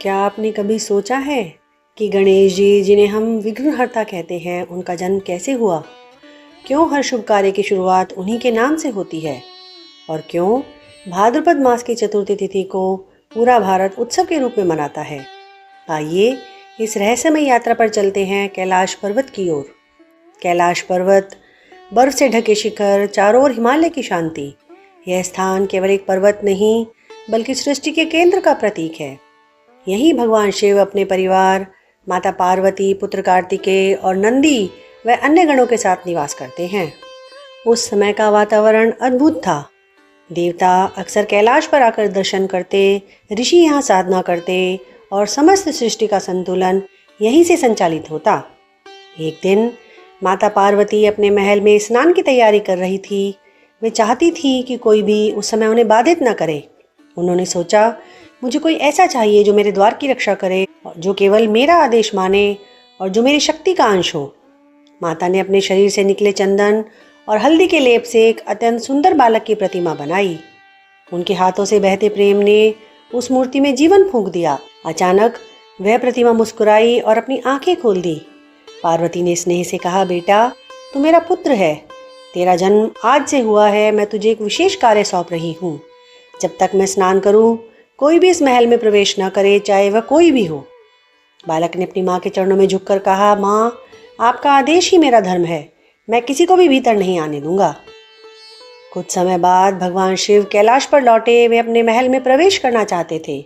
क्या आपने कभी सोचा है कि गणेश जी, जिन्हें हम विघ्नहर्ता कहते हैं, उनका जन्म कैसे हुआ? क्यों हर शुभ कार्य की शुरुआत उन्हीं के नाम से होती है? और क्यों भाद्रपद मास की चतुर्थी तिथि को पूरा भारत उत्सव के रूप में मनाता है? आइए इस रहस्यमय यात्रा पर चलते हैं कैलाश पर्वत की ओर। कैलाश पर्वत, बर्फ से ढके शिखर, चारों ओर हिमालय की शांति। यह स्थान केवल एक पर्वत नहीं, बल्कि सृष्टि के केंद्र का प्रतीक है। यहीं भगवान शिव अपने परिवार, माता पार्वती, पुत्र कार्तिकेय और नंदी व अन्य गणों के साथ निवास करते हैं। उस समय का वातावरण अद्भुत था। देवता अक्सर कैलाश पर आकर दर्शन करते, ऋषि यहाँ साधना करते और समस्त सृष्टि का संतुलन यहीं से संचालित होता। एक दिन माता पार्वती अपने महल में स्नान की तैयारी कर रही थी। वे चाहती थी कि कोई भी उस समय उन्हें बाधित न करे। उन्होंने सोचा, मुझे कोई ऐसा चाहिए जो मेरे द्वार की रक्षा करे, जो केवल मेरा आदेश माने और जो मेरी शक्ति का अंश हो। माता ने अपने शरीर से निकले चंदन और हल्दी के लेप से एक अत्यंत सुंदर बालक की प्रतिमा बनाई। उनके हाथों से बहते प्रेम ने उस मूर्ति में जीवन फूंक दिया। अचानक वह प्रतिमा मुस्कुराई और अपनी आंखें खोल दी। पार्वती ने स्नेह से कहा, बेटा, तू मेरा पुत्र है। तेरा जन्म आज से हुआ है। मैं तुझे एक विशेष कार्य सौंप रही हूँ। जब तक मैं स्नान करूँ, कोई भी इस महल में प्रवेश न करे, चाहे वह कोई भी हो। बालक ने अपनी माँ के चरणों में झुककर कहा, माँ, आपका आदेश ही मेरा धर्म है। मैं किसी को भी भीतर नहीं आने दूंगा। कुछ समय बाद भगवान शिव कैलाश पर लौटे। वे अपने महल में प्रवेश करना चाहते थे।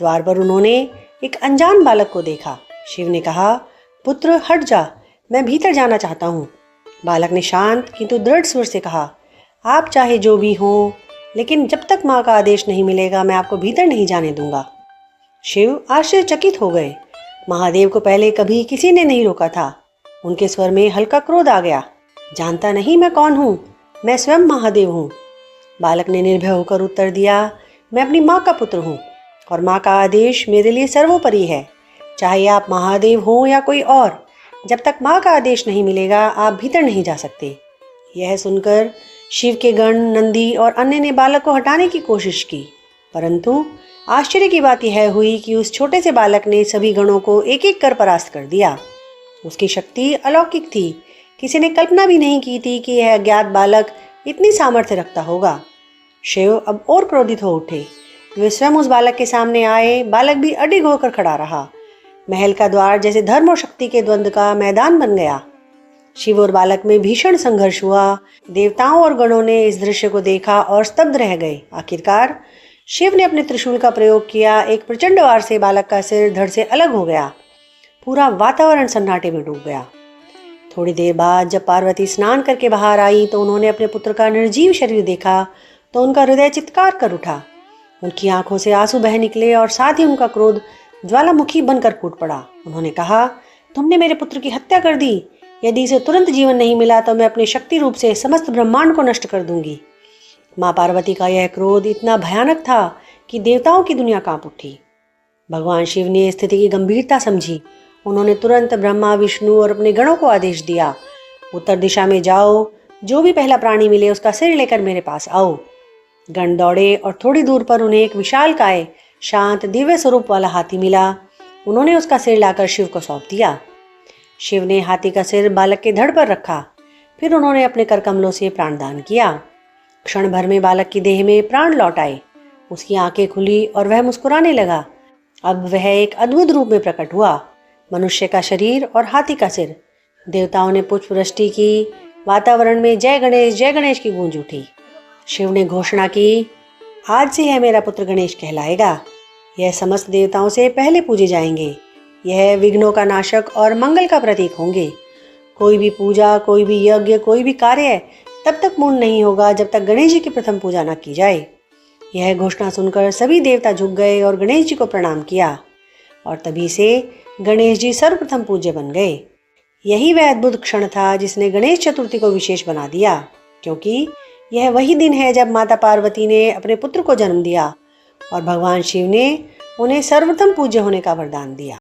द्वार पर उन्होंने एक अनजान बालक को देखा। शिव ने कहा, पुत्र, हट जा, मैं भीतर जाना चाहता हूँ। बालक ने शांत किंतु दृढ़ स्वर से कहा, आप चाहे जो भी हो, लेकिन जब तक माँ का आदेश नहीं मिलेगा, मैं आपको भीतर नहीं जाने दूंगा। शिव आश्चर्यचकित हो गए। महादेव को पहले कभी किसी ने नहीं रोका था। उनके स्वर में हल्का क्रोध आ गया। जानता नहीं मैं कौन हूँ? मैं स्वयं महादेव हूँ। बालक ने निर्भय होकर उत्तर दिया, मैं अपनी माँ का पुत्र हूँ और माँ का आदेश मेरे लिए सर्वोपरि है। चाहे आप महादेव हों या कोई और, जब तक माँ का आदेश नहीं मिलेगा, आप भीतर नहीं जा सकते। यह सुनकर शिव के गण, नंदी और अन्य ने बालक को हटाने की कोशिश की, परंतु आश्चर्य की बात यह हुई कि उस छोटे से बालक ने सभी गणों को एक एक कर परास्त कर दिया। उसकी शक्ति अलौकिक थी। किसी ने कल्पना भी नहीं की थी कि यह अज्ञात बालक इतनी सामर्थ्य रखता होगा। शिव अब और क्रोधित हो उठे। वे स्वयं उस बालक के सामने आए। बालक भी अडिग होकर खड़ा रहा। महल का द्वार जैसे धर्म और शक्ति के द्वंद्व का मैदान बन गया। शिव और बालक में भीषण संघर्ष हुआ। देवताओं और गणों ने इस दृश्य को देखा और स्तब्ध रह गए। आखिरकार शिव ने अपने त्रिशूल का प्रयोग किया। एक प्रचंड वार से बालक का सिर धड़ से अलग हो गया। पूरा वातावरण सन्नाटे में डूब गया। थोड़ी देर बाद जब पार्वती स्नान करके बाहर आई तो उन्होंने अपने पुत्र का निर्जीव शरीर देखा तो उनका हृदय चित्कार कर उठा। उनकी आंखों से आंसू बह निकले और साथ ही उनका क्रोध ज्वालामुखी बनकर फूट पड़ा। उन्होंने कहा, तुमने मेरे पुत्र की हत्या कर दी। यदि इसे तुरंत जीवन नहीं मिला तो मैं अपने शक्ति रूप से समस्त ब्रह्मांड को नष्ट कर दूंगी। माँ पार्वती का यह क्रोध इतना भयानक था कि देवताओं की दुनिया कांप उठी। भगवान शिव ने स्थिति की गंभीरता समझी। उन्होंने तुरंत ब्रह्मा, विष्णु और अपने गणों को आदेश दिया, उत्तर दिशा में जाओ, जो भी पहला प्राणी मिले उसका सिर लेकर मेरे पास आओ। गण दौड़े और थोड़ी दूर पर उन्हें एक विशालकाय, शांत, दिव्य स्वरूप वाला हाथी मिला। उन्होंने उसका सिर लाकर शिव को सौंप दिया। शिव ने हाथी का सिर बालक के धड़ पर रखा। फिर उन्होंने अपने करकमलों से प्राणदान किया। क्षण भर में बालक की देह में प्राण लौट आए। उसकी आंखें खुली और वह मुस्कुराने लगा। अब वह एक अद्भुत रूप में प्रकट हुआ। मनुष्य का शरीर और हाथी का सिर। देवताओं ने पुष्पवृष्टि की। वातावरण में जय गणेश की गूंज उठी। शिव ने घोषणा की, आज से यह मेरा पुत्र गणेश कहलाएगा। यह समस्त देवताओं से पहले पूजे जाएंगे। यह विघ्नों का नाशक और मंगल का प्रतीक होंगे। कोई भी पूजा, कोई भी यज्ञ, कोई भी कार्य तब तक पूर्ण नहीं होगा जब तक गणेश जी की प्रथम पूजा न की जाए। यह घोषणा सुनकर सभी देवता झुक गए और गणेश जी को प्रणाम किया और तभी से गणेश जी सर्वप्रथम पूज्य बन गए। यही वह अद्भुत क्षण था जिसने गणेश चतुर्थी को विशेष बना दिया, क्योंकि यह वही दिन है जब माता पार्वती ने अपने पुत्र को जन्म दिया और भगवान शिव ने उन्हें सर्वप्रथम पूज्य होने का वरदान दिया।